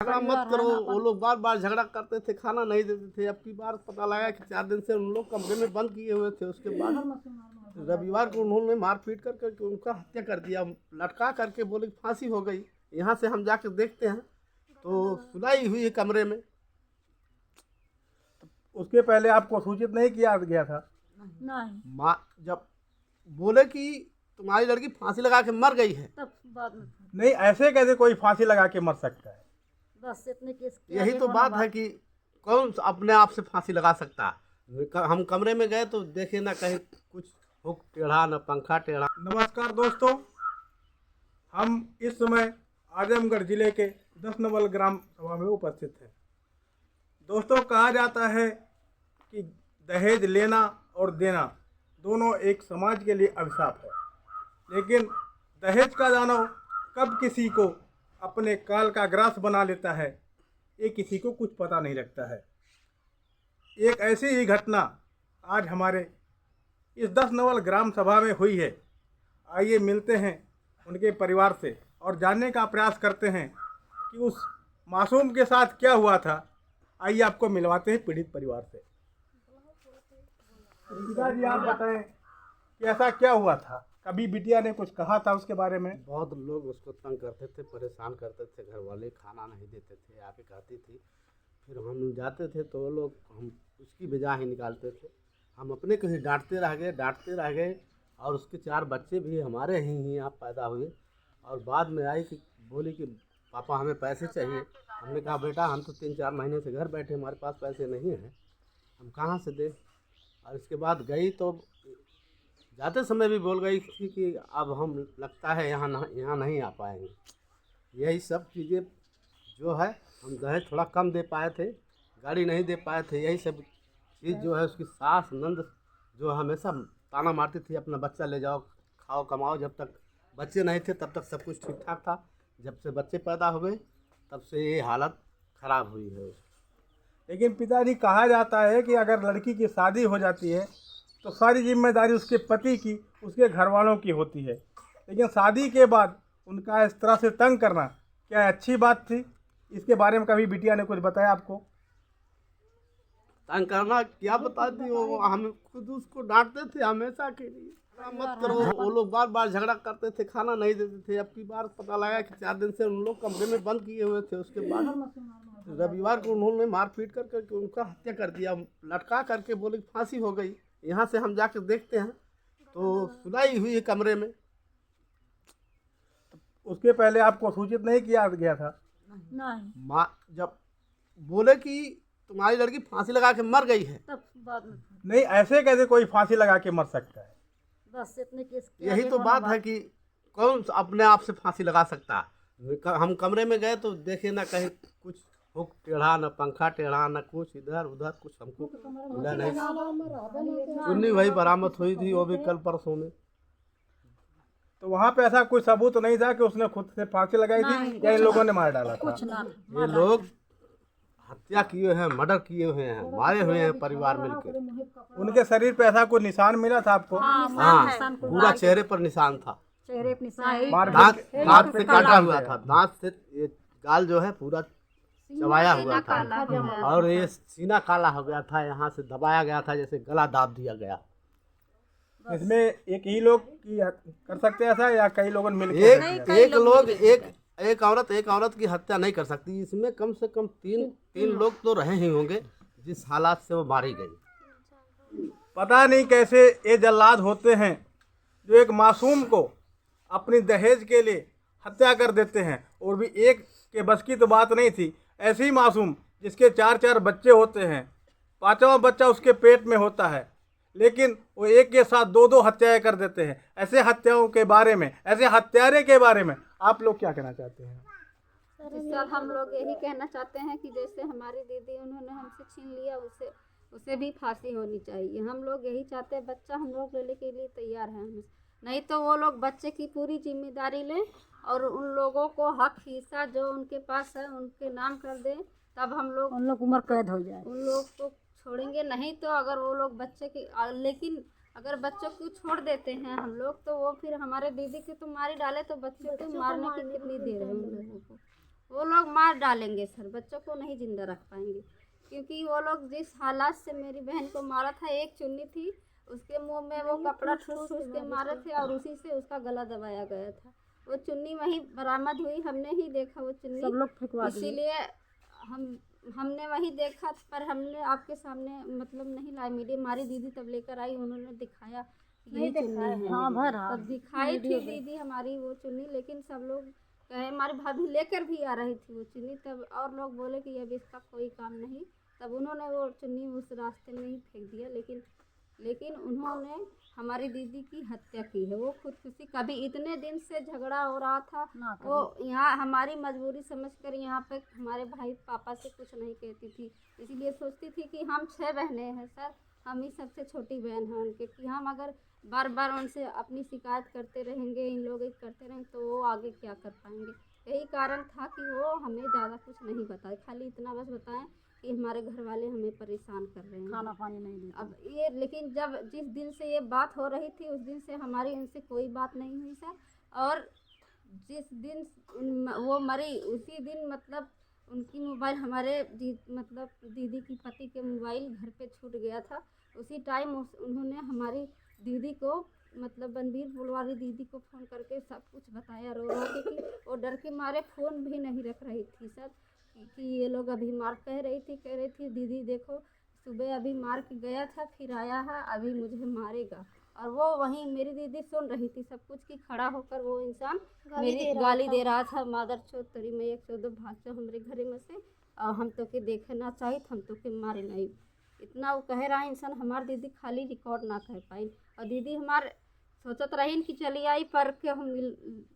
झगड़ा मत करो। वो लोग बार बार झगड़ा करते थे, खाना नहीं देते थे। अब की बार पता लगा कि 4 दिन से उन लोग कमरे में बंद किए हुए थे। उसके बाद रविवार को उन्होंने मारपीट करके उनका हत्या कर दिया, लटका करके। बोले कि फांसी हो गई। यहाँ से हम जाकर देखते हैं तो सुलाई हुई है कमरे में। उसके पहले आपको सूचित नहीं किया गया था? नहीं, माँ जब बोले कि तुम्हारी लड़की फांसी लगा के मर गई है, तब बाद में नहीं, ऐसे कैसे कोई फांसी लगा के मर सकता है? बस इतने केस यही तो बात है कि कौन अपने आप से फांसी लगा सकता है। हम कमरे में गए तो देखे ना कहीं कुछ हुक टेढ़ा, ना पंखा टेढ़ा। नमस्कार दोस्तों, हम इस समय आजमगढ़ जिले के 10 नवल ग्राम सभा में उपस्थित हैं। दोस्तों, कहा जाता है कि दहेज लेना और देना दोनों एक समाज के लिए अभिशाप है, लेकिन दहेज का दानव कब किसी को अपने काल का ग्रास बना लेता है, ये किसी को कुछ पता नहीं लगता है। एक ऐसी ही घटना आज हमारे इस 10 नवल ग्राम सभा में हुई है। आइए मिलते हैं उनके परिवार से और जानने का प्रयास करते हैं कि उस मासूम के साथ क्या हुआ था। आइए आपको मिलवाते हैं पीड़ित परिवार से। पिताजी, आप बताएं कि ऐसा क्या हुआ था? कभी बिटिया ने कुछ कहा था उसके बारे में? बहुत लोग उसको तंग करते थे, परेशान करते थे। घर वाले खाना नहीं देते थे, आके कहती थी। फिर हम जाते थे तो वो लोग हम उसकी वजह ही निकालते थे। हम अपने कहीं डांटते रह गए। और उसके 4 बच्चे भी हमारे ही यहाँ पैदा हुए। और बाद में आई कि बोली कि पापा हमें पैसे चाहिए। हमने कहा बेटा हम तो 3-4 महीने से घर बैठे, हमारे पास पैसे नहीं हैं, हम कहाँ से दें। और इसके बाद गई तो जाते समय भी बोल गई थी कि अब हम लगता है यहाँ नहीं आ पाएंगे। यही सब चीज़ें जो है, हम दहेज थोड़ा कम दे पाए थे, गाड़ी नहीं दे पाए थे। यही सब चीज़ जो है, उसकी सास नंद जो हमेशा ताना मारती थी, अपना बच्चा ले जाओ, खाओ कमाओ। जब तक बच्चे नहीं थे तब तक सब कुछ ठीक ठाक था। जब से बच्चे पैदा हो गए तब से ये हालत ख़राब हुई है। लेकिन पिताजी, कहा जाता है कि अगर लड़की की शादी हो जाती है तो सारी जिम्मेदारी उसके पति की, उसके घर वालों की होती है। लेकिन शादी के बाद उनका इस तरह से तंग करना क्या अच्छी बात थी? इसके बारे में कभी बिटिया ने कुछ बताया आपको? तंग करना क्या बताती हो, हम खुद उसको डांटते थे हमेशा के लिए। झगड़ा मत करो। वो लोग बार बार झगड़ा करते थे, खाना नहीं देते थे। अब की बार पता लगा कि 4 दिन से उन लोग कमरे में बंद किए हुए थे। उसके बाद रविवार को उन्होंने मारपीट करके उनका हत्या कर दिया, लटका करके। बोले कि फांसी हो गई। यहाँ से हम जाकर देखते हैं तो सुलाई हुई है कमरे में। उसके पहले आपको सूचित नहीं किया गया था? नहीं, माँ जब बोले कि तुम्हारी लड़की फांसी लगा के मर गई है, तब बाद में नहीं, ऐसे कैसे कोई फांसी लगा के मर सकता है? बस इतने केस यही तो बात है कि कौन अपने आप से फांसी लगा सकता है। हम कमरे में गए तो देखे ना कहीं कुछ हुक टेढ़ा, ना पंखा टेढ़ा, ना कुछ इधर उधर कुछ हमको मिला नहीं। चुन्नी वही बरामद हुई थी, वो भी कल परसों में। तो वहाँ पे ऐसा कोई सबूत नहीं था कि उसने खुद से फांसी लगाई थी या इन लोगों ने मार डाला था? कुछ ना ये लोग हत्या किए हैं, मर्डर किए हुए हैं, मारे हुए हैं परिवार मिलकर। उनके शरीर पे ऐसा कोई निशान मिला था आपको? हाँ, पूरा चेहरे पर निशान था। चेहरे पे निशान, दांत से काटा हुआ था। दांत से ये गाल जो है पूरा चबाया हुआ था। और ये सीना काला हो गया था, यहाँ से दबाया गया था, जैसे गला दाब दिया गया। इसमें एक ही लोग की कर सकते हैं ऐसा या कई लोगों ने मिलकर? एक औरत की हत्या नहीं कर सकती। इसमें कम से कम तीन लोग तो रहे ही होंगे जिस हालात से वो मारी गई। पता नहीं कैसे ये जल्लाद होते हैं जो एक मासूम को अपनी दहेज के लिए हत्या कर देते हैं। और भी एक के बस की तो बात नहीं थी। ऐसे ही मासूम जिसके 4-4 बच्चे होते हैं, 5वां बच्चा उसके पेट में होता है, लेकिन वो एक के साथ 2-2 हत्याएं कर देते हैं। ऐसे हत्याओं के बारे में, ऐसे हत्यारे के बारे में आप लोग क्या कहना चाहते हैं? सर, हम लोग यही कहना चाहते हैं कि जैसे हमारी दीदी उन्होंने हमसे छीन लिया, उसे भी फांसी होनी चाहिए। हम लोग यही चाहते हैं, बच्चा हम लोग लेने के लिए तैयार हैं। नहीं तो वो लोग बच्चे की पूरी जिम्मेदारी लें और उन लोगों को हक हिस्सा जो उनके पास है उनके नाम कर दें, तब हम लोग उन लोग उम्र कैद हो जाए। उन लोग को छोड़ेंगे। नहीं तो अगर वो लोग बच्चे की लेकिन अगर बच्चों को छोड़ देते हैं हम लोग, तो वो फिर हमारे दीदी की तो मार ही डाले, तो बच्चों को मारने की कितनी देर है उन लोगों को। वो लोग मार डालेंगे सर, बच्चों को नहीं जिंदा रख पाएंगे, क्योंकि वो लोग जिस हालात से मेरी बहन को मारा था, एक चुन्नी थी उसके मुंह में वो कपड़ा ठूस ठूस के मारे थे और उसी से उसका गला दबाया गया था। वो चुन्नी वहीं बरामद हुई, हमने ही देखा वो चुन्नी, सब लोग फेंकवा दिए। इसीलिए हमने वही देखा, पर हमने आपके सामने मतलब नहीं लाए। मीडिया हमारी दीदी तब लेकर आई, उन्होंने दिखाया यही चुन्नी है। हाँ भर तब दिखाई थी दीदी हमारी वो चुन्नी, लेकिन सब लोग कहे, हमारी भाभी लेकर भी आ रही थी वो चुन्नी, तब और लोग बोले कि अब इसका कोई काम नहीं, तब उन्होंने वो चुन्नी उस रास्ते में ही फेंक दिया। लेकिन उन्होंने हमारी दीदी की हत्या की है। वो खुदकुशी, कभी इतने दिन से झगड़ा हो रहा था, वो यहाँ हमारी मजबूरी समझकर यहाँ पे हमारे भाई पापा से कुछ नहीं कहती थी, इसलिए सोचती थी कि हम 6 बहनें हैं सर, हम ही सबसे छोटी बहन हैं उनके, कि हम अगर बार बार उनसे अपनी शिकायत करते रहेंगे, इन लोग करते रहेंगे, तो वो आगे क्या कर पाएंगे। यही कारण था कि वो हमें ज़्यादा कुछ नहीं बताए, खाली इतना बस बताएं कि हमारे घर वाले हमें परेशान कर रहे हैं, खाना पानी नहीं देते। अब ये, लेकिन जिस दिन से ये बात हो रही थी उस दिन से हमारी उनसे कोई बात नहीं हुई सर, और जिस दिन वो मरी उसी दिन मतलब उनकी मोबाइल हमारे मतलब दीदी की पति के मोबाइल घर पे छूट गया था। उसी टाइम उन्होंने हमारी दीदी को मतलब बनबीर पुल वाली दीदी को फ़ोन करके सब कुछ बताया, रो रो के, कि वो डर के मारे फ़ोन भी नहीं रख रही थी सर, कि ये लोग अभी मार कह रही थी दीदी देखो सुबह अभी मार के गया था, फिर आया है, अभी मुझे मारेगा। और वो वहीं मेरी दीदी सुन रही थी सब कुछ, कि खड़ा होकर वो इंसान मेरी गाली दे रहा था, मादर चौथ तरी में 102 भाग चो हमारे घरे में से, और हम तो के देखे ना चाहिए, हम तो के मारे नहीं, इतना वो कह रहा है इंसान। हमारी दीदी खाली रिकॉर्ड ना कह पाई, और दीदी हमारे सोचत रही कि चली आई, पर के हम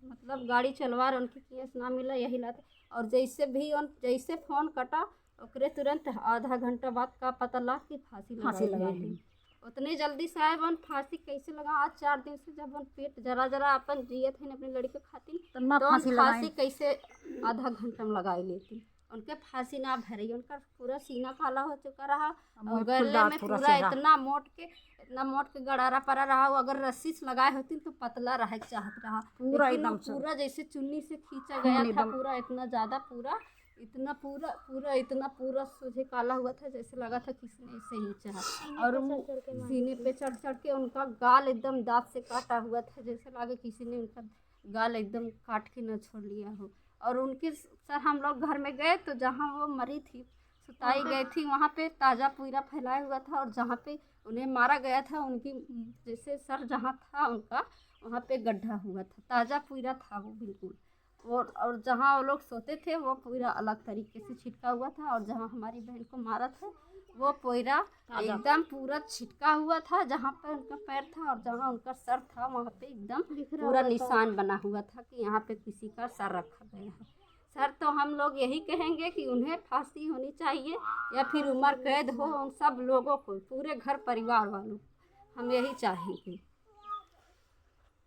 मतलब गाड़ी चलवा रहे उनकी केस ना मिला, यही लाते, और जैसे फ़ोन कटा ओकरे तुरंत आधा घंटा बाद का पता लगा कि फांसी लगा दी। उतने जल्दी साहब उन फांसी कैसे लगा, आज 4 दिन से जब उन पेट जरा अपन जियत है अपनी लड़की खातिर, तो फांसी कैसे आधा घंटा में लगा लेती। उनके फांसी ना भरी, उनका पूरा सीना काला हो चुका रहा, और गले में पूरा इतना मोट के गड़ारा पड़ा रहा। वो अगर रस्सी से लगाए होती तो पतला रह चाहत रहा, पूरा एकदम पूरा जैसे चुन्नी से खींचा गया था, पूरा इतना ज़्यादा इतना पूरा सोझे काला हुआ था, जैसे लगा था किसी ने ऐसे ही चाहा। और सीने पे चढ़ के उनका गाल एकदम दांत से काटा हुआ था, जैसे लगे किसी ने उनका गाल एकदम काट के न छोड़ लिया हो। और उनके सर हम लोग घर में गए तो जहाँ वो मरी थी, सुताई गई थी, वहाँ पे ताज़ा पूरा फैलाया हुआ था, और जहाँ पे उन्हें मारा गया था उनकी जैसे सर जहाँ था उनका, वहाँ पे गड्ढा हुआ था, ताज़ा पूरा था वो बिल्कुल। और जहाँ वो लोग सोते थे वो पूरा अलग तरीके से छिटका हुआ था, और जहाँ हमारी बहन को मारा था वो पूरा एकदम पूरा छिटका हुआ था, जहाँ पे उनका पैर था और जहाँ उनका सर था वहाँ पे एकदम पूरा निशान बना हुआ था कि यहाँ पे किसी का सर रखा गया है। सर तो हम लोग यही कहेंगे कि उन्हें फांसी होनी चाहिए, या फिर उम्र कैद हो उन सब लोगों को, पूरे घर परिवार वालों, हम यही चाहेंगे।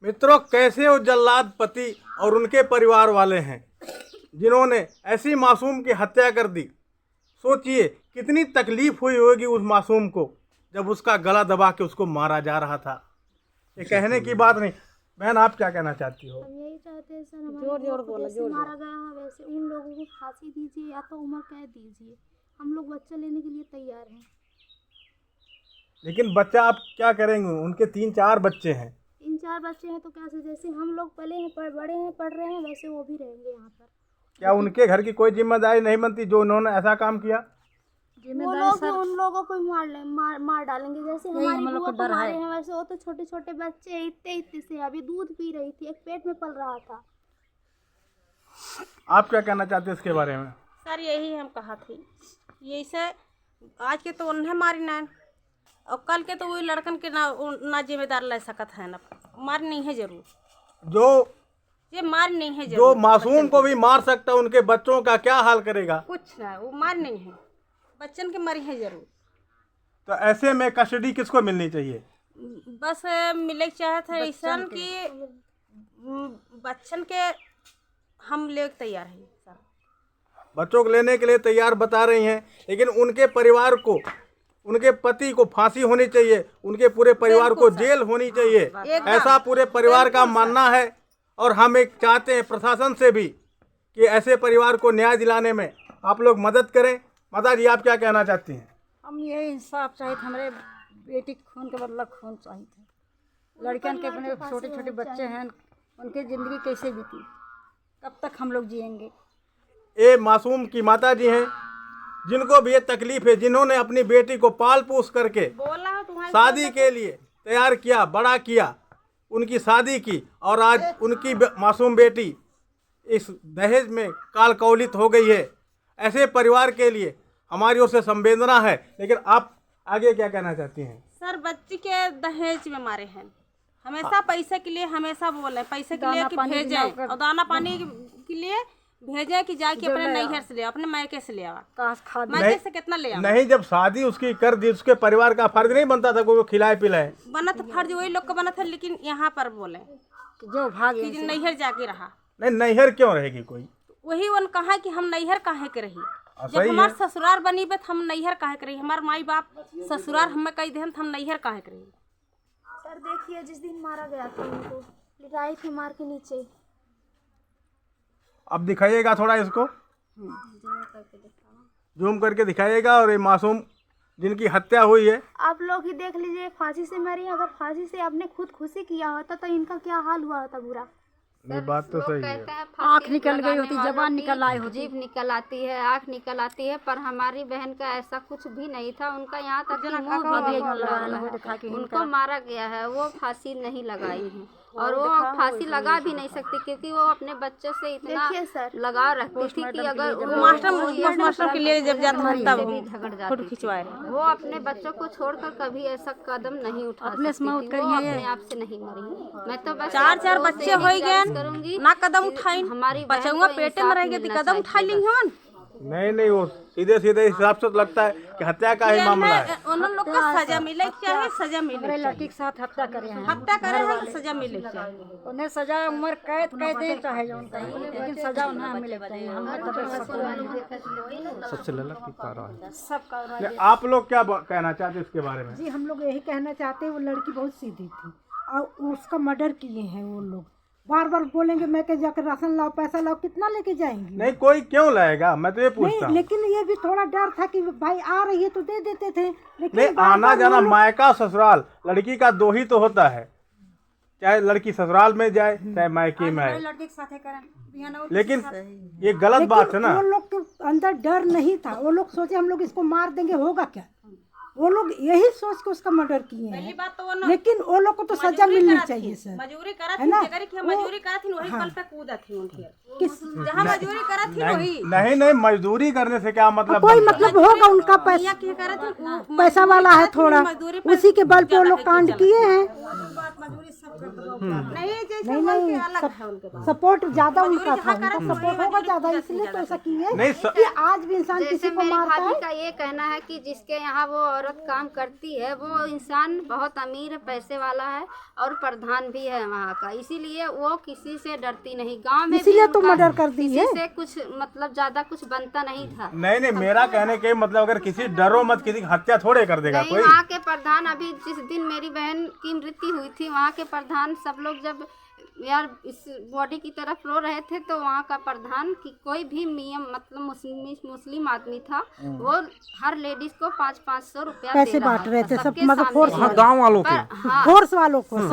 मित्रों, कैसे वो जल्लाद पति और उनके परिवार वाले हैं जिन्होंने ऐसी मासूम की हत्या कर दी। सोचिए कितनी तकलीफ हुई होगी उस मासूम को जब उसका गला दबा के उसको मारा जा रहा था। ये कहने की बात नहीं। बहन, आप क्या कहना चाहती हो? हम यही चाहते हैं सर, हमारे जैसे मारा गया है वैसे उन लोगों को फांसी दीजिए या तो उम्र कैद दीजिए। हम लोग बच्चा लेने के लिए तैयार हैं। लेकिन बच्चा आप क्या करेंगे? उनके 3-4 बच्चे हैं। 3-4 बच्चे हैं तो कैसे, जैसे हम लोग पले हैं, बड़े हैं, पढ़ रहे हैं, वैसे वो भी रहेंगे यहाँ पर। क्या उनके घर की कोई जिम्मेदारी नहीं बनती जो उन्होंने ऐसा काम किया? वो लोग उन लोगों को मार डालेंगे, जैसे हमारी बुआ को मारे हैं वैसे वो तो छोटे छोटे बच्चे इतने से अभी दूध पी रही थी, एक पेट में पल रहा था। आप क्या कहना चाहते हैं इसके बारे में? सर यही हम कहा थी, यही से आज के तो उन्हें मारी ना, और कल के तो वही लड़कन के ना जिम्मेदार ले सकत है ना, मार नहीं है जरूर, ये मार नहीं है जरूर। जो मासूम को भी मार सकता है, उनके बच्चों का क्या हाल करेगा? कुछ ना, वो मार नहीं है, बच्चन के मरी है जरूर। तो ऐसे में कस्टडी किसको मिलनी चाहिए? बस मिले चाहत है ऐसा कि बच्चन के हम ले तैयार हैं सर। बच्चों को लेने के लिए तैयार बता रही हैं, लेकिन उनके परिवार को, उनके पति को फांसी होनी चाहिए, उनके पूरे परिवार को जेल होनी चाहिए, ऐसा पूरे परिवार का मानना है। और हम एक चाहते हैं प्रशासन से भी कि ऐसे परिवार को न्याय दिलाने में आप लोग मदद करें। माता जी, आप क्या कहना चाहती हैं? हम ये इंसाफ चाहिए थे, हमारे बेटी के खून के बदला खून चाहिए थे। लड़कियन के अपने छोटे छोटे बच्चे हैं, उनकी ज़िंदगी कैसे बीती, कब तक हम लोग जिएंगे। ये मासूम की माता जी हैं जिनको भी ये तकलीफ है, जिन्होंने अपनी बेटी को पाल पोस करके शादी के लिए तैयार किया, बड़ा किया, उनकी शादी की, और आज उनकी मासूम बेटी इस दहेज में काल कौलित हो गई है। ऐसे परिवार के लिए हमारी ओर से संवेदना है। लेकिन आप आगे क्या कहना चाहती हैं? सर, बच्ची के दहेज में मारे हैं, हमेशा पैसे के लिए, हमेशा बोले पैसे के लिए कि भेजें, और दाना पानी के लिए भेजे कि जाके अपने नैहर से ले, अपने मायके से ले आवा। मायके से कितना ले आवा? नहीं, जब शादी उसकी कर दी, उसके परिवार का फर्ज नहीं बनता था कोई खिलाए पिलाए? बना था फर्ज, वही लोग का बना था, लेकिन यहाँ पर बोले जो भाग कि नैहर जाके रहा। नहीं, नैहर क्यों रहेगी कोई? वही उन कहा कि हम नैहर काहे के रही, जब सही हमार है। ससुराल बनी बे हम नैहर काहे के रही, हमार माई बाप ससुराल हमें कही दे हम नैहर काहे के रही। सर देखिए, जिस दिन मारा गया था उनको लिटाई थी मार के नीचे। अब दिखाइएगा थोड़ा इसको, जूम करके दिखाइएगा। और ये मासूम जिनकी हत्या हुई है, आप लोग ही देख लीजिए, फांसी से मरी। अगर फांसी से आपने खुद खुशी किया होता तो इनका क्या हाल हुआ होता बुरा। ये बात तो सही है। आँख निकल गई होती, जबान निकल आई होती, जीभ निकल आती है, आँख निकल आती है, पर हमारी बहन का ऐसा कुछ भी नहीं था। उनका यहाँ तक कि मुंह भी नहीं खुला है। उनको मारा गया है, वो फांसी नहीं लगाई है, और वो फांसी लगा भी नहीं सकती, क्योंकि वो अपने बच्चे से इतना लगाव रखती थी कि अगर मास्टर के लिए जब जाता है तब झगड़ जाती फोटो खिंचवाए। वो अपने बच्चों को छोड़कर कभी ऐसा कदम नहीं उठा अपने सकती थी। मौत वो करिए। अपने आप से नहीं मरी। मैं तो बस चार आप बच्चे लोगों हो से गए करूंगी ना, कदम उठाई, हमारी बहन बचौंगा को पेटे में इंसाफ रह गए तो मिलना कदम उठा चाहिए। ली हमन। नहीं, वो सीधे सीधे हिसाब से तो लगता है कि हत्या का ही मामला है। उन लोग को सजा मिले चाहिए, सजा मिले हमारे लड़की के साथ हत्या करे हैं, हत्या करे हैं तो सजा मिले चाहिए। उन्हें सजा उम्र कैद दे चाहे जो उनका, लेकिन सजा उन्हें मिले चाहिए। हम नहीं, आप लोग क्या कहना चाहते हैं इसके बारे में? जी, हम लोग यही कहना चाहते हैं, वो लड़की बहुत सीधी थी और उसका मर्डर किए हैं वो लोग। बार बार बोलेंगे मैं के जाकर राशन लाओ, पैसा लाओ, कितना लेके जाएंगे? नहीं, कोई क्यों लाएगा, मैं तो ये पूछता नहीं, हूँ। लेकिन ये भी थोड़ा डर था कि भाई आ रही है तो दे देते थे, लेकिन नहीं, बार आना बार जाना वो लोग- मायका ससुराल लड़की का दो ही तो होता है, चाहे लड़की ससुराल में जाए चाहे मायके में आए। लड़की के साथ करें, लेकिन ये गलत बात है ना। वो लोग के अंदर डर नहीं था। वो लोग सोचे हम लोग इसको मार देंगे, होगा क्या। वो लोग यही सोच के उसका मर्डर किए हैं, बात तो वो न- लेकिन वो लोग को तो सजा मिलनी चाहिए सर। मजूरी करा है थी, ना? जगह की मजूरी करा थी वही कल पे कूदा थी उनकी, किस जहाँ मजूरी करा थी वही नहीं, मजदूरी करने से क्या मतलब कोई बनता है? मतलब होगा उनका पैसा, यहाँ की करा थी वो पैसा वाला है थोड़ा, मजदूरी पे उसी के बल पे वो लोग कांड किए हैं। नहीं, जैसे नहीं, उनके नहीं, अलग है उनके पास। सपोर्ट ज्यादा उनका था, उनका सपोर्ट होगा ज्यादा, इसलिए तो ऐसा किए। नहीं, कि आज भी इंसान जैसे किसी को मेरी मारता भाभी है। का ये कहना है कि जिसके यहाँ वो औरत काम करती है वो इंसान बहुत अमीर है, पैसे वाला है, और प्रधान भी है वहाँ का, इसीलिए वो किसी से डरती नहीं। गांव में भी इसीलिए तो उनका मर्डर कर दी किसी है। से कुछ मतलब ज्यादा कुछ बनता नहीं था। नहीं, मेरा कहने के मतलब अगर किसी डरो मत, किसी की हत्या थोड़े कर देगा नहीं, कोई। वहाँ के प्रधान अभी जिस दिन मेरी बहन की मृत्यु हुई थी, वहाँ के प्रधान सब लोग जब यार इस बॉडी की तरफ रो रहे थे, तो वहाँ का प्रधान कि कोई भी मियम मतलब मुस्लिम आदमी था, वो हर लेडीज को 500-500 रुपया पैसे दे रहा बांट रहे थे था, सब, सबके मतलब फोर्स सामने। गाँव वालों के, हाँ, फोर्स वालों को सर।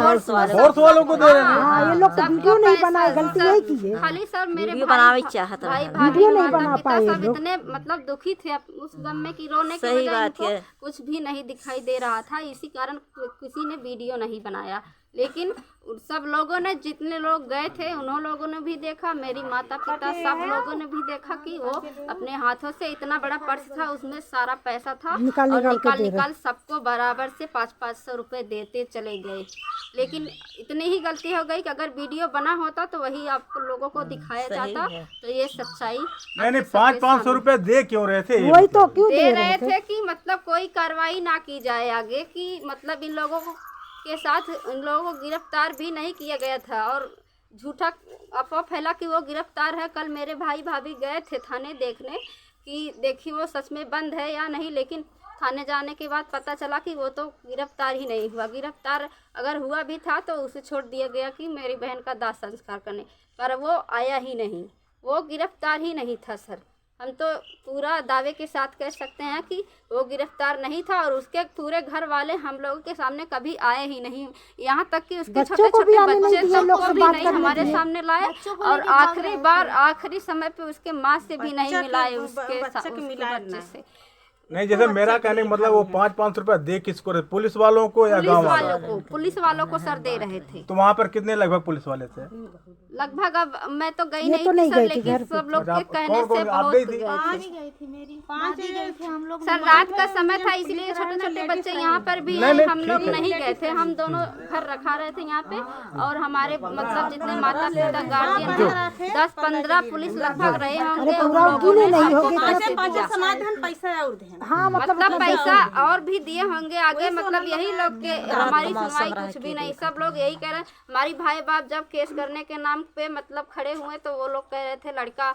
फोर्स वालों को दे रहे हैं। हाँ, ये लोग तो वीडियो नहीं बनाए, गलती यही की है। खाली सर मेरे वीडियो भाई बनावे चाहत भाई रहे। भाभी वीडियो नहीं माता बना पिता पाए सब लोग। इतने मतलब दुखी थे उस गम में कि रोने की सही बजाय बात इनको है। कुछ भी नहीं दिखाई दे रहा था, इसी कारण किसी ने वीडियो नहीं बनाया। लेकिन सब लोगों ने, जितने लोग गए थे उन्हों लोगों ने भी देखा, मेरी माता पिता सब लोगों ने भी देखा कि वो अपने हाथों से इतना बड़ा पर्स था, उसमें सारा पैसा था, निकाल और निकाल के दे निकाल सबको बराबर से 500-500 रुपए देते चले गए। लेकिन इतनी ही गलती हो गई कि अगर वीडियो बना होता तो वही आपको लोगों को दिखाया जाता, तो ये सच्चाई नहीं, 500-500 रुपए दे क्यों रहे थे? वही तो क्यों दे रहे थे कि मतलब कोई कार्रवाई ना की जाए आगे, कि मतलब इन लोगों को के साथ इन लोगों को गिरफ्तार भी नहीं किया गया था, और झूठा अफवाह फैला कि वो गिरफ्तार है। कल मेरे भाई भाभी गए थे थाने देखने कि देखिए वो सच में बंद है या नहीं, लेकिन थाने जाने के बाद पता चला कि वो तो गिरफ्तार ही नहीं हुआ। गिरफ्तार अगर हुआ भी था तो उसे छोड़ दिया गया कि मेरी बहन का दाह संस्कार करने, पर वो आया ही नहीं। वो गिरफ्तार ही नहीं था सर। हम तो पूरा दावे के साथ कह सकते हैं कि वो गिरफ्तार नहीं था, और उसके पूरे घर वाले हम लोगों के सामने कभी आए ही नहीं। यहाँ तक कि उसके छोटे छोटे बच्चे सबको भी नहीं हमारे सामने लाए, और आखिरी बार आखिरी समय पे उसके माँ से भी नहीं मिलाए, उसके बच्चे से। नहीं, जैसे मेरा कहने का मतलब वो 5-5 रुपया दे किसको, पुलिस वालों को या गांव वालों को? पुलिस वालों को सर दे रहे थे। तो वहाँ पर कितने लगभग पुलिस वाले थे? लगभग, अब मैं तो गई नहीं थी सर, लेकिन सब लोग के कहने से बहुत गए थे। गई थी मेरी 5 गए थे हम लोग। सर रात का समय था, इसलिए छोटे छोटे बच्चे यहाँ पर भी हैं, हम लोग नहीं गए थे। हम दोनों घर रखा रहे थे यहाँ पे, और हमारे मतलब जितने माता पिता गार्जियन 10-15 पुलिस लगभग रहे होंगे। हाँ मतलब पैसा और भी दिए होंगे आगे, मतलब यही लोग के हमारी सुनवाई कुछ भी नहीं। सब लोग यही कह रहे हैं, हमारी भाई बाप जब केस करने के नाम पे मतलब खड़े हुए तो वो लोग कह रहे थे लड़का,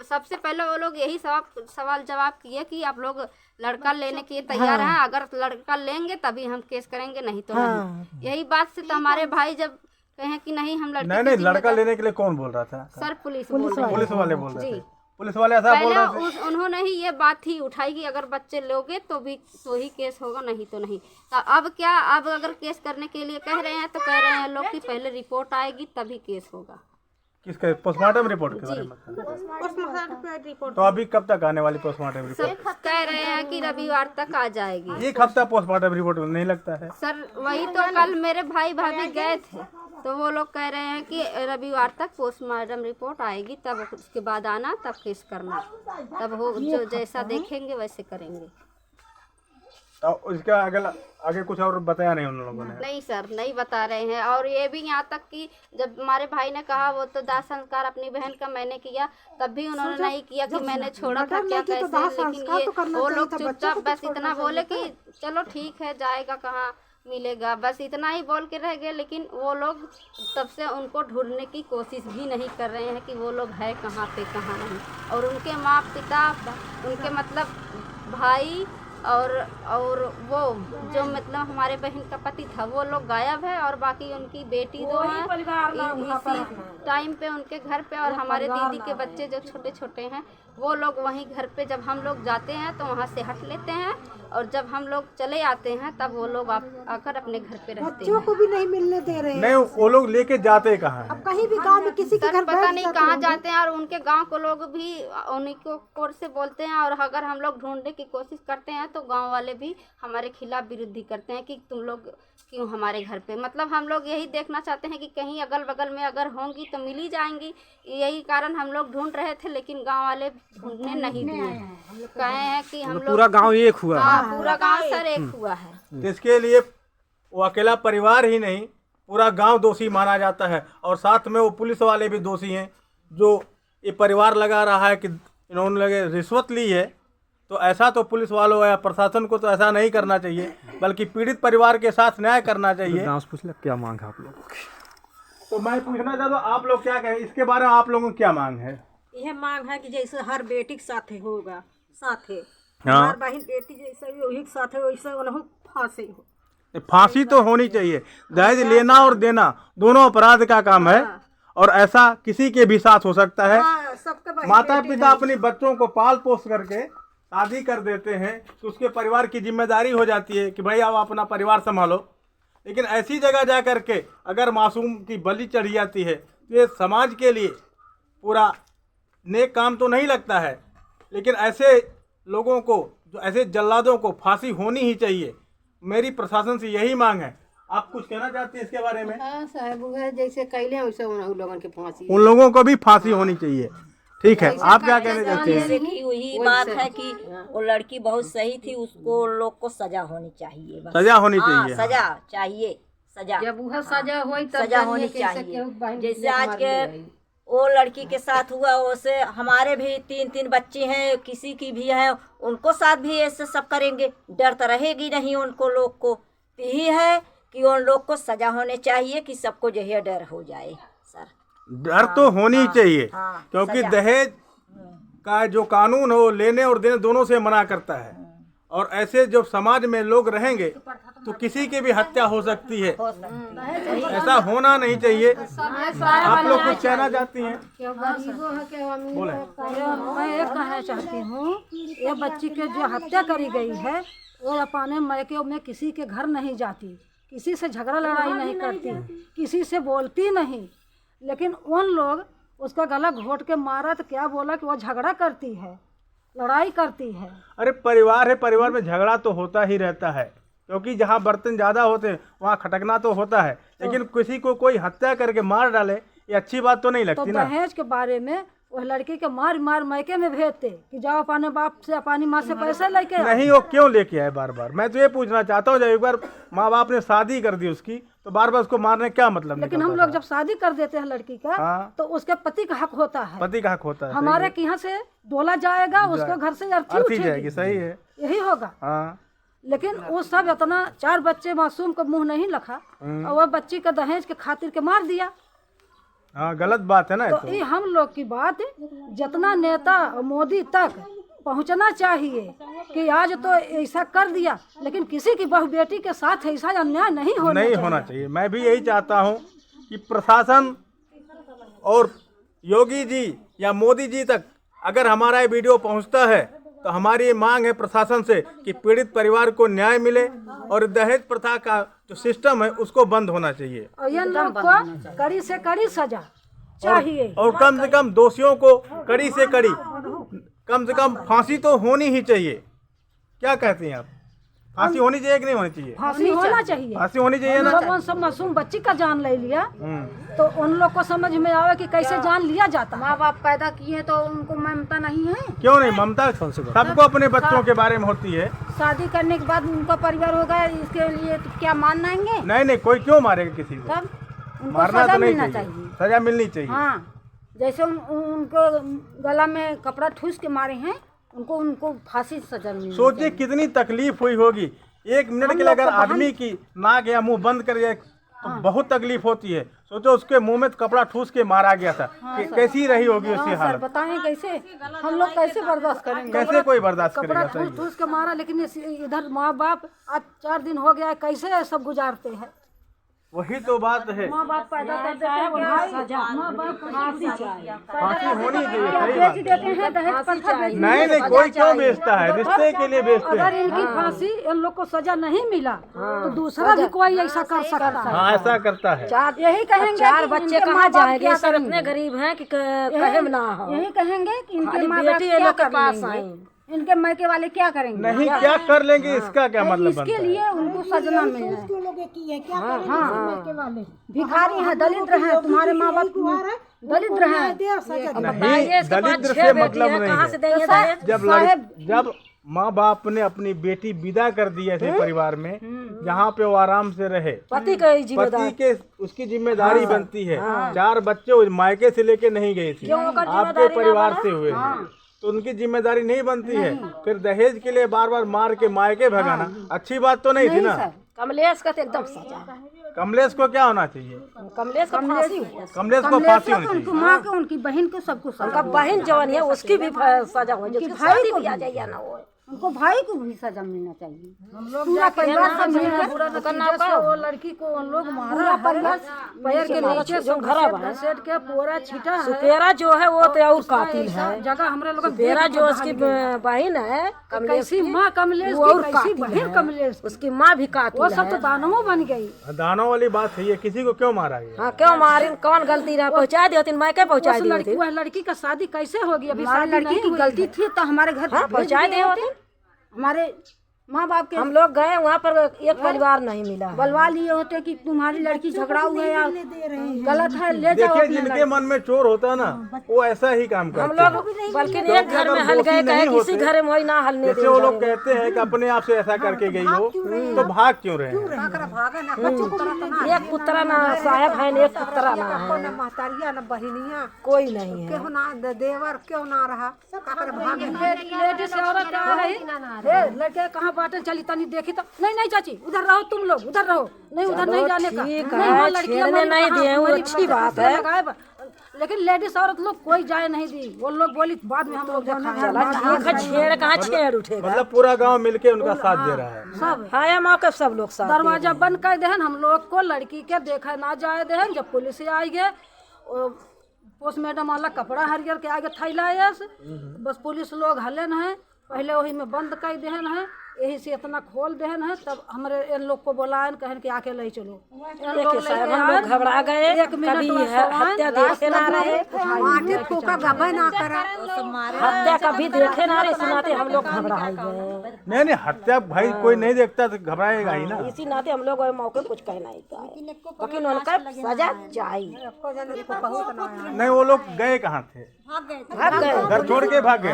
सबसे पहले वो लोग यही सवाल जवाब किए कि आप लोग लड़का लेने के लिए तैयार हैं, अगर लड़का लेंगे तभी हम केस करेंगे, नहीं तो नहीं। यही बात से तो हमारे भाई जब कहे कि नहीं हम लड़के नहीं लड़का लेने के लिए कौन बोल रहा था? सर पुलिस वाले बोल रहे थे। पुलिस वाले ऐसा बोल रहे थे। उन्होंने ही ये बात ही उठाई कि अगर बच्चे लोगे तो ही केस होगा, नहीं तो नहीं। तो अब क्या, अब अगर केस करने के लिए कह रहे हैं तो कह रहे हैं लोग कि पहले रिपोर्ट आएगी तभी केस होगा। किसका? पोस्टमार्टम रिपोर्ट के बारे में? पोस्टमार्टम रिपोर्ट तो अभी कब तक आने वाली पोस्टमार्टम रिपोर्ट? सब कह रहे हैं कि रविवार तक आ जाएगी। 1 हफ्ता पोस्टमार्टम रिपोर्ट नहीं लगता है सर वही तो कल मेरे भाई भाभी गए थे, तो वो लोग कह रहे हैं कि रविवार तक पोस्टमार्टम रिपोर्ट आएगी, तब उसके बाद आना, तब केस करना, तब हो जो जैसा देखेंगे वैसे करेंगे। तो उसका आगे कुछ और बताया नहीं उन लोगों ने? नहीं सर, नहीं बता रहे हैं। और ये भी यहाँ तक कि जब हमारे भाई ने कहा वो तो दाह संस्कार अपनी बहन का मैंने किया, तब भी उन्होंने नहीं किया कि मैंने छोड़ा था क्या कैसे। लेकिन वो लोग चुपचाप बस इतना बोले कि चलो ठीक है, जाएगा कहाँ मिलेगा, बस इतना ही बोल के रह गए। लेकिन वो लोग तब से उनको ढूंढने की कोशिश भी नहीं कर रहे हैं कि वो लोग है कहाँ पे कहाँ नहीं। और उनके माँ पिता, उनके मतलब भाई और वो जो मतलब हमारे बहन का पति था, वो लोग गायब है, और बाकी उनकी बेटी दो हैं इसी टाइम पे उनके घर पे, और हमारे दीदी के बच्चे जो छोटे छोटे हैं वो लोग वहीं घर पे, जब हम लोग जाते हैं तो वहाँ से हट लेते हैं, और जब हम लोग चले आते हैं तब वो लोग आकर अपने घर पे रहते हैं। बच्चों को भी नहीं मिलने दे रहे हैं। नहीं, वो लोग लेके जाते कहाँ हैं? अब कहीं भी गांव में किसी के घर पता नहीं कहाँ जाते हैं, और उनके गांव को लोग भी उन्हीं को कोर से बोलते हैं, और अगर हम लोग ढूंढने की कोशिश करते हैं तो गांव वाले भी हमारे खिलाफ विरोधी करते हैं कि तुम लोग क्यों हमारे घर पे। मतलब हम लोग यही देखना चाहते हैं कि कहीं अगल बगल में अगर होंगी तो मिल ही जाएंगी, यही कारण हम लोग ढूंढ रहे थे, लेकिन गांव वाले ढूंढने नहीं दिए। कहे हैं कि हम लोग पूरा गांव एक हुआ। हाँ, पूरा गांव सर एक हुआ है। तो इसके लिए वो अकेला परिवार ही नहीं, पूरा गांव दोषी माना जाता है, और साथ में वो पुलिस वाले भी दोषी हैं जो ये परिवार लगा रहा है कि इन्होंने लगे रिश्वत ली है। तो ऐसा तो पुलिस वालों या प्रशासन को तो ऐसा नहीं करना चाहिए, बल्कि पीड़ित परिवार के साथ न्याय करना चाहिए। गाँव से पूछ ले क्या मांग है आप लोगों की? तो मैं पूछना चाहता हूँ आप लोग क्या कहें इसके बारे में, आप लोगों की क्या मांग है? यह मांग है कि जैसे हर बेटी के साथ होगा, साथ है हाँ। हर बहन बेटी जैसे भी वही के साथ है, वैसे उन्हें फांसी हो। फांसी तो होनी चाहिए। दहेज लेना और देना दोनों अपराध का काम है, और ऐसा किसी के भी साथ हो सकता है। माता पिता अपने बच्चों को पाल पोस करके शादी कर देते हैं तो उसके परिवार की जिम्मेदारी हो जाती है कि भाई आप अपना परिवार संभालो। लेकिन ऐसी जगह जा कर के अगर मासूम की बलि चढ़ी जाती है तो ये समाज के लिए पूरा नेक काम तो नहीं लगता है। लेकिन ऐसे लोगों को, जो ऐसे जल्लादों को फांसी होनी ही चाहिए। मेरी प्रशासन से यही मांग है। आप कुछ कहना चाहते हैं इसके बारे में? हाँ साहब, जैसे कैले वैसे उन लोगों की फांसी, उन लोगों को भी फांसी होनी चाहिए। ठीक है, आप क्या कहना चाहते हैं? जैसे कि वही बात है कि वो लड़की बहुत सही थी, उसको लोग को सजा होनी चाहिए। बस सजा होनी चाहिए। सजा चाहिए, सजा जब वह सजा हुई तब सजा होनी चाहिए। जैसे आज के वो लड़की के साथ हुआ, वैसे हमारे भी 3-3 बच्चे हैं, किसी की भी है, उनको साथ भी ऐसे सब करेंगे, डर तो रहेगी नहीं उनको लोग को। यही है कि उन लोग को सजा होने चाहिए कि सबको जो है डर हो जाए। सर डर तो होनी चाहिए, क्योंकि दहेज का जो कानून हो लेने और देने दोनों से मना करता है। और ऐसे जब समाज में लोग रहेंगे तो किसी की भी हत्या हो सकती है। ऐसा होना नहीं चाहिए। आप लोग कुछ कहना चाहती हैं? बोले। मैं ये कहना चाहती हूँ, ये बच्ची के जो हत्या करी गई है वो अपने मायके में किसी के घर नहीं जाती, किसी से झगड़ा लड़ाई नहीं करती, किसी से बोलती नहीं, लेकिन उन लोग उसका गला घोट के मारा तो क्या बोला कि वो झगड़ा करती है, लड़ाई करती है। अरे परिवार है, परिवार में झगड़ा तो होता ही रहता है, क्योंकि जहाँ बर्तन ज़्यादा होते हैं वहाँ खटकना तो होता है, लेकिन किसी को कोई हत्या करके मार डाले ये अच्छी बात तो नहीं लगती ना। दहेज के बारे में वह लड़की के मार मार मायके में भेजते कि जाओ अपने बाप से अपनी माँ से पैसे लेके आओ। नहीं, वो क्यों लेके आए बार बार? मैं तो ये पूछना चाहता हूँ, जब एक बार माँ बाप ने शादी कर दी उसकी तो बार बार उसको मारने क्या मतलब? लेकिन हम लोग जब शादी कर देते हैं लड़की का, हाँ। तो उसके पति का हक होता है, पति का हक होता है। हमारे यहाँ से डोला जाएगा, उसके घर से अर्थी जाएगी। सही है, यही होगा। हाँ। लेकिन वो सब इतना 4 बच्चे मासूम को मुंह नहीं लखा और वह बच्ची का दहेज के खातिर के मार दिया। हाँ, गलत बात है ना। तो ये हम लोग की बात जितना नेता मोदी तक पहुंचना चाहिए कि आज तो ऐसा कर दिया, लेकिन किसी की बहू बेटी के साथ ऐसा अन्याय नहीं होना चाहिए। मैं भी यही चाहता हूँ कि प्रशासन और योगी जी या मोदी जी तक अगर हमारा ये वीडियो पहुँचता है तो हमारी ये मांग है प्रशासन से कि पीड़ित परिवार को न्याय मिले और दहेज प्रथा का जो सिस्टम है उसको बंद होना चाहिए और इन लोग को कड़ी से कड़ी सजा चाहिए और कम से कम दोषियों को कड़ी से कड़ी, कम से कम फांसी तो होनी ही चाहिए। क्या कहती हैं आप? फांसी होनी चाहिए कि नहीं होनी चाहिए? फांसी होना चाहिए। फांसी होनी चाहिए ना। जब सब मासूम बच्ची का जान ले लिया तो उन लोग को समझ में आवे कि कैसे जान लिया जाता। माँ बाप पैदा किए तो उनको ममता नहीं है? क्यों नहीं? ममता सबको अपने बच्चों के बारे में होती है। शादी करने के बाद उनका परिवार होगा, इसके लिए तो क्या मान लेंगे? नहीं, कोई क्यों मारेगा किसी को? तब उनको मारना सजा तो नहीं मिलना चाहिए, सजा मिलनी चाहिए। हाँ, जैसे उनको गला में कपड़ा ठूस के मारे हैं, उनको फांसी सजा मिलनी। सोचिए कितनी तकलीफ हुई होगी। 1 मिनट के लिए अगर आदमी की नाक या मुंह बंद कर जाए तो बहुत तकलीफ होती है। सोचो उसके मुंह में कपड़ा ठूस के मारा गया था, कैसी रही होगी उसकी हालत? बताएं कैसे हम लोग कैसे बर्दाश्त करेंगे? कैसे कोई बर्दाश्त करेगा? कपड़ा ठूस के मारा, लेकिन इधर माँ बाप आज 4 दिन हो गया, कैसे सब गुजारते हैं? वही तो बात है। माँ बाप पैदा कर देते हैं, माँ बाप फांसी चाहिए, फांसी होनी चाहिए। सही बेच देते हैं दहेज प्रथा। नहीं, कोई क्यों बेचता है? रिश्ते के लिए बेचते अगर हैं। इनकी फांसी इन लोग को सजा नहीं मिला तो दूसरा भी कोई ऐसा कर सकता है। हाँ, ऐसा करता है। यही कहेंगे 4 बच्चे कहाँ जाएंगे? सर इतने गरीब हैं कि कहे ना हो। यही कहेंगे कि इनके माँ बाप बेटी ये लोग के पास आई, इनके मायके वाले क्या करेंगे? नहीं, क्या कर लेंगे इसका क्या मतलब बनता इसके है? लिए उनको सजना मिलना है। वाले भिखारी है, दलित है, तुम्हारे माँ बाप दलित है। नहीं, दलित से मतलब नहीं है। जब माँ बाप ने अपनी बेटी विदा कर दी ऐसे परिवार में जहाँ पे वो आराम से रहे, पति के उसकी जिम्मेदारी बनती है। 4 बच्चे उस मायके से लेके नहीं गई थी, आपके परिवार से हुए हैं, तो उनकी जिम्मेदारी नहीं बनती है। फिर दहेज के लिए बार बार मार के मायके भगाना अच्छी बात तो नहीं थी ना। कमलेश का तो एकदम सजा। कमलेश को क्या होना चाहिए? कमलेश को फांसी, कमलेश को फांसी होनी चाहिए। उनकी माँ को, उनकी बहन को, सबको उनका बहन जवान है उसकी भी सजा हो, जिसकी शादी भी आ जाए ना हो, उनको भाई को भी सजा मिलना चाहिए। पूरा परिवार सब मिलकर वो लड़की को उन लोग मारा, पैर के नीचे जो घरा सेट के पूरा छीटा है। सुपेरा जो है वो तो और कातिल है। जगह हमरे लोग सुपेरा जो उसकी बहन है, कैसी माँ कमलेश की, कैसी बहन कमलेश, उसकी माँ भी कातिल वो सब तो दानवों बन गई। दानों वाली बात है ये। किसी को क्यों मारा गया? हाँ, क्यों मारी? कौन गलती रहा? पहुँचा दी होती, मैं क्या पहुँचा दी होती? वह लड़की का शादी कैसे होगी? अभी लड़की की गलती थी तो हमारे घर पहुँचा दिए होते। हमारे माँ बाप के हम लोग गए वहाँ पर, एक परिवार नहीं मिला। बलवा लिए होते कि तुम्हारी लड़की झगड़ा हुआ है या गलत है, ले जाओ। देखिए, जिनके मन में चोर होता है ना वो ऐसा ही काम करते हैं। हम लोग बल्कि एक घर में हल गए, कहे किसी घर में वही ना हलने जैसे वो लोग कहते हैं कि अपने आप से ऐसा करके गई हो तो भाग क्यों रहे हैं? एक पुत्रा ना साहब है, एक पुत्रा ना है, न महतारिया न बहिनिया कोई नहीं है। क्यों ना देवर क्यों ना रहा? लेडीज औरत लड़के कहाँ बाटन चली तनी देखी तो नहीं चाची उधर रहो, तुम लोग उधर रहो, नहीं उधर नहीं जाने का। ठीक है, छेड़ने नहीं दिए वो अच्छी बात है। लेकिन लेडीज औरत लोग कोई जाए नहीं दी। वो लोग बोली बाद में हम लोग छेड़ कहाँ छेड़ उठेगा। मतलब पूरा गांव मिलके उनका साथ दे रहा है। सब हाया मौके सब लोग साथ दरवाजा बंद कर देहन, हम लोग को लड़की के देखा ना जाए देहन। जब पुलिस आई गए, पोस्ट मैडम वाला कपड़ा हरियर के आगे थैला बस पुलिस लोग हलन है, पहले वही में बंद कर देहन है, यही से इतना खोल देहन है। तब हमारे इन लोग को बोलायन, कहन कि आके ले चलो। इन लोग लेके आए, घबरा गए, एक मिनट में हत्या देखे ना रहे, हत्या कभी देखे ना रहे, इस नाते हम लोग घबरा गए। नहीं हत्या भाई कोई नहीं देखता तो घबराएगा ही ना। इसी नाते हम लोग मौके कुछ कहना ही पाए, लेकिन उनका सजा चाहिए। नहीं वो लोग गए कहाँ थे? भाग गए, घर छोड़ के भाग गए।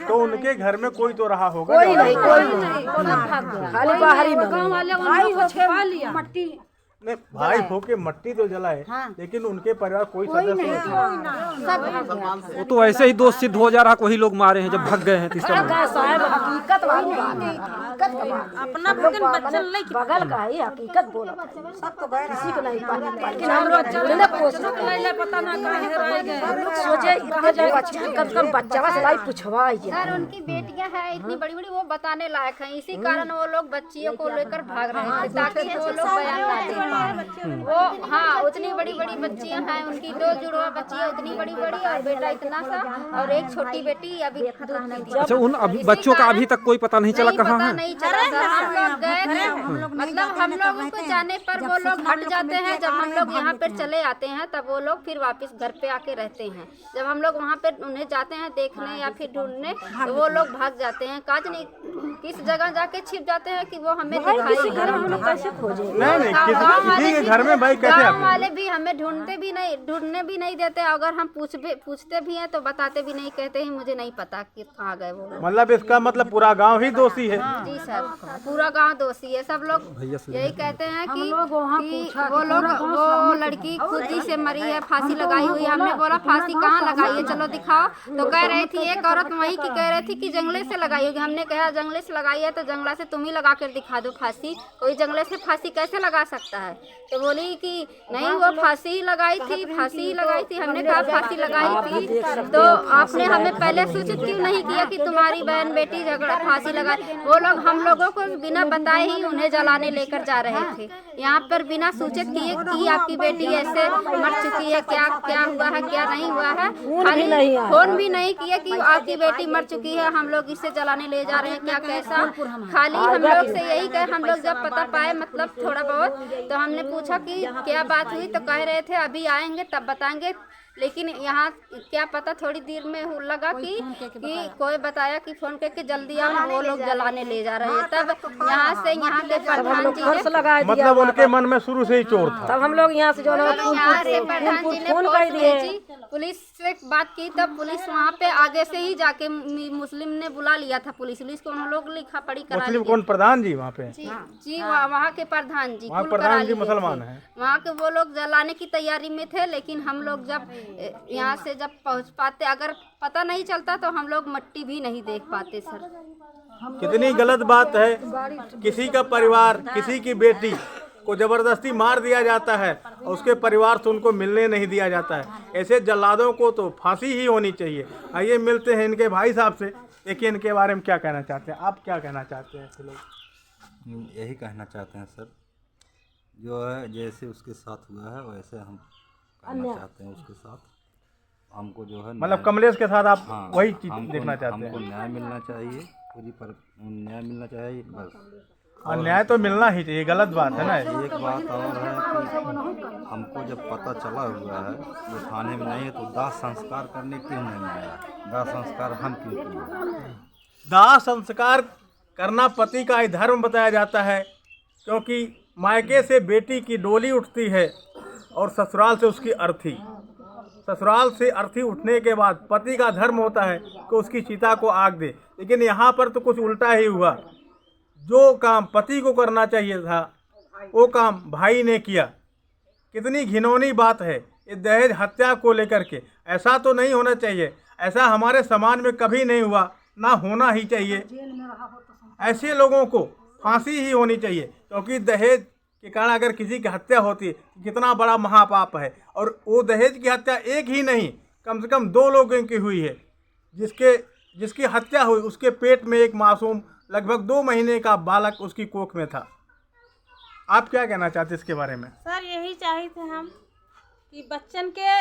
तो उनके घर में कोई तो रहा होगा। कोई नहीं खाली बाहरी में गाँव वाले उनको छिपा लिया। मट्टी नहीं भाई होके मट्टी तो जलाए, लेकिन उनके परिवार कोई सदस्य नहीं था। वो तो ऐसे ही दोष सिद्ध हो जा रहा, वही लोग मारे हैं जब भाग गए हैं। साहब हकीकत वाली बात है, अपना बगल का ही हकीकत बोला, किसी को नहीं पता। लेकिन हम लोग पता ना कहाँ गए, सोचे कम से कम बच्चा से पूछवाई। सर उनकी बेटियां हैं इतनी बड़ी बड़ी, वो बताने लायक हैं, इसी कारण वो लोग बच्चियों को लेकर भाग रहे थे ताकि वो लोग बयान ना दे पाए। वो हाँ उतनी बड़ी बड़ी बच्चियां हैं उनकी, 2 जुड़वा बच्चियां उतनी बड़ी बड़ी और बेटा इतना सा, और एक छोटी बेटी अभी दूध पीती। अच्छा, उन बच्चों का अभी तक कोई पता नहीं चला कहाँ है? नहीं चला सर, हम लोग गए थे, मतलब हम लोगों को जाने पर वो लोग हट जाते हैं। जब हम लोग यहाँ पर चले आते हैं तब वो लोग फिर वापस घर पे आके रहते हैं। जब हम लोग वहाँ पे उन्हें जाते हैं देखने या फिर ढूंढने तो वो लोग भाग जाते हैं। काज नहीं किस जगह जाके छिप जाते हैं कि वो हमें दिखाई कैसे खोजे। किसी के घर में भाई कैसे? गाँव वाले भी हमें ढूंढने भी नहीं देते। अगर हम पूछते भी हैं तो बताते भी नहीं, कहते हैं मुझे नहीं पता कि कहाँ गए वो। मतलब इसका मतलब पूरा गांव ही दोषी है। जी सर, पूरा गांव दोषी है। सब लोग यही कहते हैं कि वो लड़की खुद ही से मरी है, फांसी लगाई हुई है। हमने बोला फांसी कहाँ लगाई है, चलो दिखाओ। तो कह रही थी एक औरत वहीं की कह रही थी कि जंगले से लगाई होगी। हमने कहा जंगले से लगाई है तो जंगला से तुम ही लगा कर दिखा दो फांसी, कोई जंगले से फांसी कैसे लगा सकता है। तो बोली कि नहीं वो फांसी ही लगाई थी, फांसी ही लगाई थी। हमने कहा फांसी लगाई थी तो आपने हमें पहले सूचित क्यों नहीं किया कि तुम्हारी बहन बेटी झगड़ा फांसी लगाई। वो लोग हम लोगों को बिना बताए ही उन्हें जलाने लेकर जा रहे थे। यहाँ पर बिना सूचित किए कि आपकी बेटी ऐसे मर चुकी है, क्या क्या हुआ है क्या नहीं हुआ है, फोन भी नहीं किया कि आपकी बेटी मर चुकी है, हम लोग इसे जलाने ले जा रहे हैं क्या कैसा। खाली हम लोग से यही कहे, हम लोग जब पता पाए मतलब थोड़ा बहुत, तो हमने पूछा कि क्या बात हुई, तो कह रहे थे अभी आएंगे तब बताएंगे। लेकिन यहाँ क्या पता थोड़ी देर में लगा कि कोई बताया कि फोन करके जल्दी आओ, वो लोग जलाने ले जा रहे हैं। तब यहाँ से यहाँ के प्रधान जी ने, मतलब उनके मन में शुरू से ही चोर था। तब हम लोग यहाँ से जो यहाँ से प्रधान जी ने फोन भेजी, पुलिस से बात की। तब पुलिस वहाँ पे आगे से ही जाके मुस्लिम ने बुला लिया था पुलिस को, उन लोग लिखा पढ़ी करा। मुस्लिम कौन प्रधान जी वहाँ पे? जी वहाँ के प्रधान जी, प्रधान जी मुसलमान है। वहाँ के वो लोग जलाने की तैयारी में थे। लेकिन हम लोग जब यहाँ से जब पहुँच पाते, अगर पता नहीं चलता तो हम लोग मट्टी भी नहीं देख पाते सर। कितनी गलत बात है, किसी का परिवार किसी की बेटी को जबरदस्ती मार दिया जाता है और उसके परिवार से उनको मिलने नहीं दिया जाता है। ऐसे जल्लादों को तो फांसी ही होनी चाहिए। आइए मिलते हैं इनके भाई साहब से, देखिए इनके बारे में क्या कहना चाहते हैं। आप क्या कहना चाहते हैं? ऐसे लोग यही कहना चाहते हैं सर, जो है जैसे उसके साथ हुआ है वैसे हम करना चाहते हैं उसके साथ। हमको जो है मतलब कमलेश के साथ आप वही चीज देखना चाहते हैं। हमको न्याय मिलना चाहिए, पूरी पर न्याय मिलना चाहिए बस। और न्याय तो मिलना ही चाहिए, गलत बात है ना। एक बात और है कि हमको जब पता चला हुआ है वो थाने में नहीं है तो दाह संस्कार करने क्यों नहीं आया? दाह संस्कार हम क्यों किए? दाह संस्कार करना पति का ही धर्म बताया जाता है, क्योंकि मायके से बेटी की डोली उठती है और ससुराल से उसकी अर्थी। ससुराल से अर्थी उठने के बाद पति का धर्म होता है कि उसकी चिता को आग दे। लेकिन यहाँ पर तो कुछ उल्टा ही हुआ। जो काम पति को करना चाहिए था वो काम भाई ने किया। कितनी घिनौनी बात है ये दहेज हत्या को लेकर के। ऐसा तो नहीं होना चाहिए, ऐसा हमारे समाज में कभी नहीं हुआ, ना होना ही चाहिए। ऐसे लोगों को फांसी ही होनी चाहिए, क्योंकि दहेज के कारण अगर किसी की हत्या होती है कितना बड़ा महापाप है। और वो दहेज की हत्या एक ही नहीं, कम से कम 2 लोगों की हुई है। जिसकी हत्या हुई उसके पेट में एक मासूम लगभग 2 महीने का बालक उसकी कोख में था। आप क्या कहना चाहते इसके बारे में? सर यही चाहे थे हम कि बच्चन के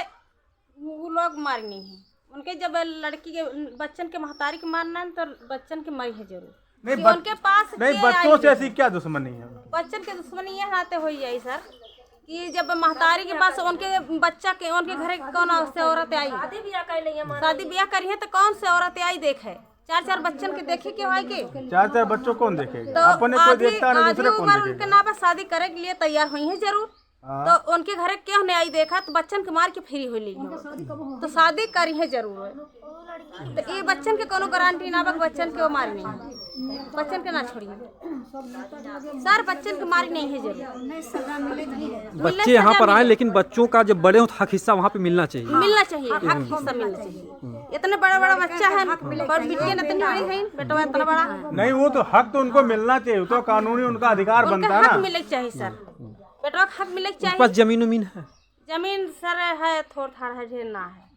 वो लोग मारनी है, उनके जब लड़की के बच्चन के महतारी के मारना है तो बच्चन के मरी है जरूर। नहीं उनके पास नहीं, बच्चों से ऐसी क्या दुश्मनी है? बच्चन के दुश्मनी ये नाते हो जाए सर कि जब महतारी के पास उनके बच्चा के उनके घर कौन से औरत आई, शादी ब्याह करी है तो कौन से औरत आई देखे 4-4 बच्चन के देखे के भाई के 4-4 बच्चों कौन देखेगा? तो अपने कोई देखता नहीं, दूसरे कौन देखेगा? उनके नाम पर शादी करे के लिए तैयार हुई है जरूर। तो उनके घर क्यों नहीं आई देखा तो बच्चन के मार के फ्री हो ली तो शादी करी है जरूर। तो ये बच्चन के कोनो गारंटी ना बा बच्चन के वो मारी नहीं है, बच्चन के ना छोड़िए सर, बच्चन के मारी नहीं है जरूर। बच्चे यहाँ पर आए लेकिन बच्चों का जब बड़े हो तो हक हिस्सा वहाँ पे मिलना चाहिए, मिलना चाहिए, हक हिस्सा मिलना चाहिए। इतने बड़ा बच्चा है और बिटिया इतनी बड़ी है, बेटा इतना बड़ा नहीं, वो तो हक तो उनको मिलना चाहिए, तो कानूनी उनका अधिकार बनता है ना। हक मिले चाहिए सर, बेटा हक मिले चाहिए। पास जमीन उमीन है? जमीन सर है थोड़ा थाड़ा है, ढेर ना है,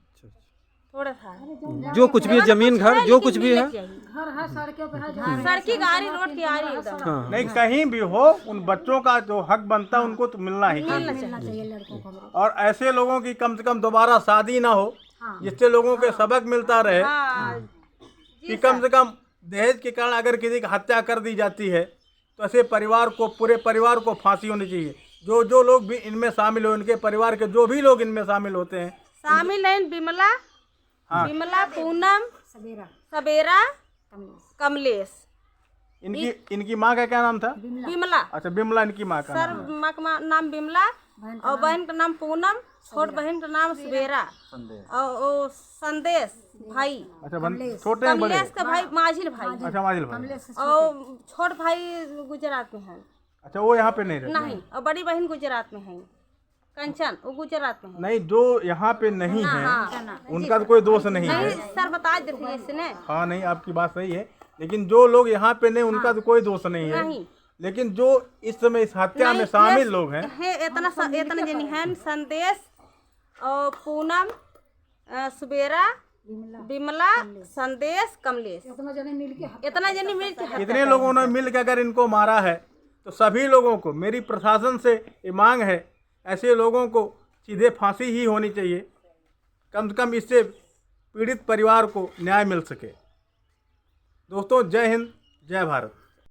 थोड़ा था। जो कुछ भी है जमीन घर जो कुछ भी है, सड़की गाड़ी रोड की आ रही एकदम। नहीं कहीं भी हो उन बच्चों का जो हक बनता है उनको तो मिलना ही चाहिए। और ऐसे लोगों की कम से कम दोबारा शादी ना हो, जिससे लोगों के सबक मिलता रहे कि कम से कम दहेज के कारण अगर किसी की हत्या कर दी जाती है तो ऐसे परिवार को, पूरे परिवार को फांसी होनी चाहिए। जो लोग भी इनमें शामिल हो, उनके परिवार के जो भी लोग इनमें शामिल होते हैं, शामिल हैं बिमला, बिमला, पूनम, सवेरा, कमलेश। इनकी माँ का क्या नाम था? बिमला। अच्छा, बिमला इनकी माँ का सर माँ का नाम बिमला और बहन का नाम पूनम, छोट बहन का नाम सवेरा और संदेश भाई। अच्छा, छोटे हैं बड़े? कमलेश का भाई माझिल भाई। अच्छा, माझिल भाई। और छोट भाई गुजरात में है। अच्छा, वो यहाँ पे नहीं रहते? नहीं, और बड़ी बहन गुजरात में है, कंचन, वो गुजरात में है। नहीं, जो यहाँ पे नहीं है उनका तो कोई दोष नहीं है। सर बता देते इसने। हाँ, नहीं आपकी बात सही है, लेकिन जो लोग यहाँ पे नहीं उनका तो कोई दोष नहीं है। लेकिन जो इस समय इस हत्या में शामिल लोग हैं, इतना जनी है, संदेश और पूनम, सवेरा, बिमला, संदेश, कमलेश, इतना जनी मिल के इतने लोगों ने मिल के अगर इनको मारा है तो सभी लोगों को, मेरी प्रशासन से ये मांग है, ऐसे लोगों को सीधे फांसी ही होनी चाहिए, कम से कम इससे पीड़ित परिवार को न्याय मिल सके। दोस्तों, जय हिंद, जय भारत।